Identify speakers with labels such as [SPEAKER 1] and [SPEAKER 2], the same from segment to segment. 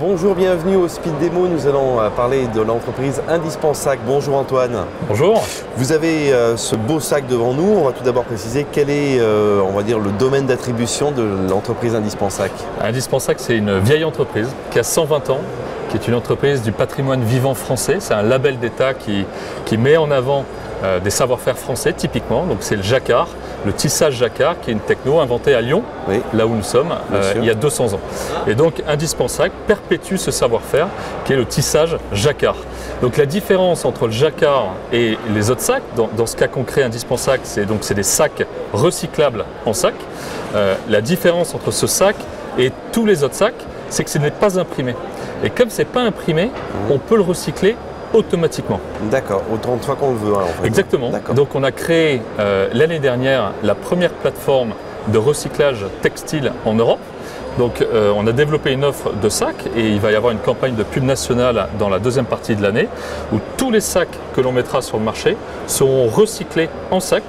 [SPEAKER 1] Bonjour, bienvenue au Speed Démo. Nous allons parler de l'entreprise Indispensac. Bonjour Antoine.
[SPEAKER 2] Bonjour.
[SPEAKER 1] Vous avez ce beau sac devant nous. On va tout d'abord préciser quel est, on va dire, le domaine d'attribution de l'entreprise Indispensac.
[SPEAKER 2] Indispensac, c'est une vieille entreprise qui a 120 ans, qui est une entreprise du patrimoine vivant français. C'est un label d'État qui met en avant des savoir-faire français typiquement. Donc c'est le jacquard, le tissage jacquard, qui est une techno inventée à Lyon, oui, là où nous sommes, il y a 200 ans. Et donc Indispensac perpétue ce savoir-faire qui est le tissage jacquard. Donc la différence entre le jacquard et les autres sacs, dans ce cas concret Indispensac, c'est des sacs recyclables en sac. La différence entre ce sac et tous les autres sacs, c'est que ce n'est pas imprimé. Et comme ce n'est pas imprimé, on peut le recycler automatiquement.
[SPEAKER 1] D'accord, autant de fois qu'on le veut. En fait.
[SPEAKER 2] Exactement. Donc on a créé l'année dernière la première plateforme de recyclage textile en Europe. Donc on a développé une offre de sacs et il va y avoir une campagne de pub nationale dans la deuxième partie de l'année où tous les sacs que l'on mettra sur le marché seront recyclés en sac.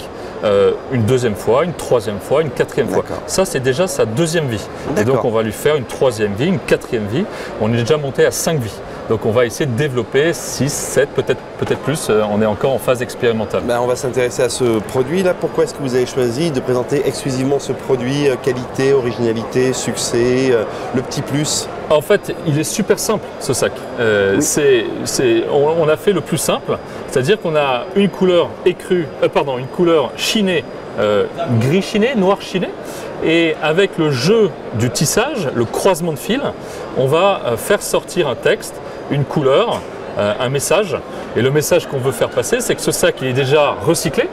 [SPEAKER 2] Une deuxième fois, une troisième fois, une quatrième fois. Ça, c'est déjà sa deuxième vie. Et donc, on va lui faire une troisième vie, une quatrième vie. On est déjà monté à 5 vies. Donc, on va essayer de développer 6, 7, peut-être plus. On est encore en phase expérimentale.
[SPEAKER 1] On va s'intéresser à ce produit-là. Pourquoi est-ce que vous avez choisi de présenter exclusivement ce produit? Qualité, originalité, succès, le petit plus?
[SPEAKER 2] En fait, il est super simple, ce sac. On a fait le plus simple, c'est-à-dire qu'on a une couleur une couleur chinée, gris chiné, noir chiné. Et avec le jeu du tissage, le croisement de fils, on va faire sortir un texte, une couleur, un message. Et le message qu'on veut faire passer, c'est que ce sac il est déjà recyclé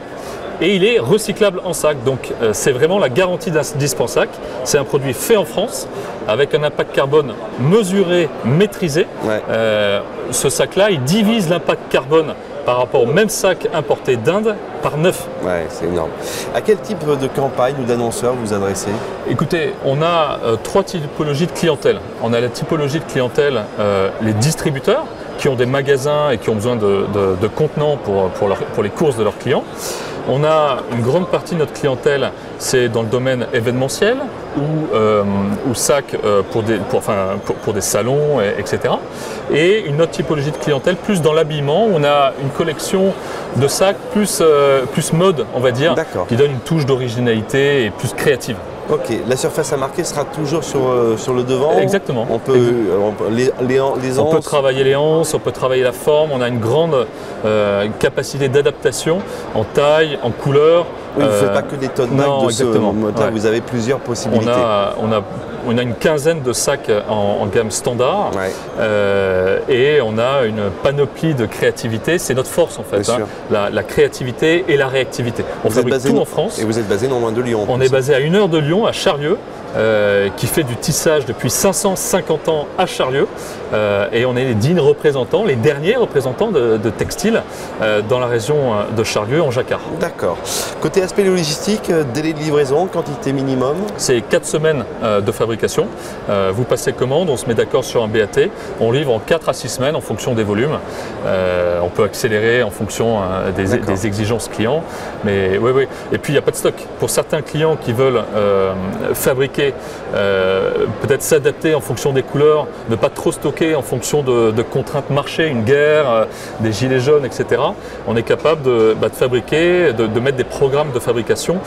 [SPEAKER 2] et il est recyclable en sac. Donc c'est vraiment la garantie d'Indispensac. C'est un produit fait en France avec un impact carbone mesuré, maîtrisé. Ouais. Ce sac-là, il divise l'impact carbone par rapport au même sac importé d'Inde par 9.
[SPEAKER 1] Ouais, c'est énorme. À quel type de campagne ou d'annonceurs vous adressez?
[SPEAKER 2] Écoutez, on a 3 typologies de clientèle. On a la typologie de clientèle, les distributeurs qui ont des magasins et qui ont besoin de contenants pour les courses de leurs clients. On a une grande partie de notre clientèle, c'est dans le domaine événementiel ou sac pour des salons, etc. Et une autre typologie de clientèle plus dans l'habillement, où on a une collection de sacs plus mode, on va dire, qui donne une touche d'originalité et plus créative.
[SPEAKER 1] Ok, la surface à marquer sera toujours sur le devant.
[SPEAKER 2] Exactement.
[SPEAKER 1] On peut les anses.
[SPEAKER 2] On peut travailler les anses, on peut travailler la forme. On a une grande capacité d'adaptation en taille, en couleur.
[SPEAKER 1] Oui, vous ne faites pas que des tote bags de ce moteur, vous avez plusieurs possibilités.
[SPEAKER 2] On a une quinzaine de sacs en gamme standard et on a une panoplie de créativité. C'est notre force en fait, la créativité et la réactivité. On fabrique tout en France.
[SPEAKER 1] Et vous êtes basé non loin de Lyon.
[SPEAKER 2] On est basé à 1 heure de Lyon, à Charlieu. Qui fait du tissage depuis 550 ans à Charlieu et on est les dignes représentants, les derniers représentants de textile dans la région de Charlieu en jacquard. D'accord.
[SPEAKER 1] Côté aspect logistique, délai de livraison, quantité minimum?
[SPEAKER 2] C'est 4 semaines de fabrication. Vous passez commande, on se met d'accord sur un BAT, on livre en 4 à 6 semaines en fonction des volumes. On peut accélérer en fonction des exigences clients. Mais oui. Et puis il n'y a pas de stock. Pour certains clients qui veulent fabriquer, peut-être s'adapter en fonction des couleurs, ne pas trop stocker en fonction de contraintes marché, une guerre, des gilets jaunes, etc. On est capable de fabriquer, de mettre des programmes de fabrication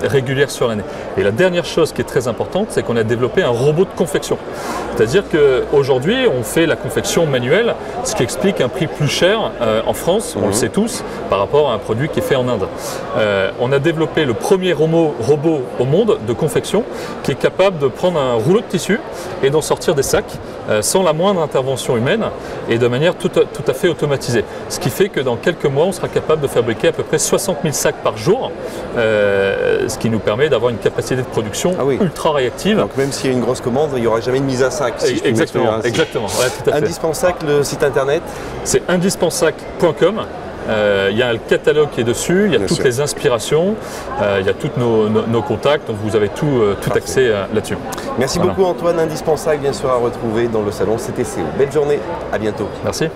[SPEAKER 2] régulières sur l'année. Et la dernière chose qui est très importante, c'est qu'on a développé un robot de confection. C'est-à-dire qu'aujourd'hui, on fait la confection manuelle, ce qui explique un prix plus cher en France, on le sait tous, par rapport à un produit qui est fait en Inde. On a développé le premier robot au monde de confection qui est capable de prendre un rouleau de tissu et d'en sortir des sacs sans la moindre intervention humaine et de manière tout à fait automatisée. Ce qui fait que dans quelques mois, on sera capable de fabriquer à peu près 60 000 sacs par jour, ce qui nous permet d'avoir une capacité de production ultra réactive.
[SPEAKER 1] Donc même s'il y a une grosse commande, il n'y aura jamais de mise à sac. Si
[SPEAKER 2] exactement. Ouais, tout à fait.
[SPEAKER 1] Indispensac, le site internet?
[SPEAKER 2] C'est indispensac.com. Il y a le catalogue qui est dessus, il y a toutes les inspirations, il y a tous nos contacts, donc vous avez tout accès là-dessus.
[SPEAKER 1] Merci beaucoup Antoine. Indispensac bien sûr à retrouver dans le salon CTCO. Belle journée, à bientôt.
[SPEAKER 2] Merci.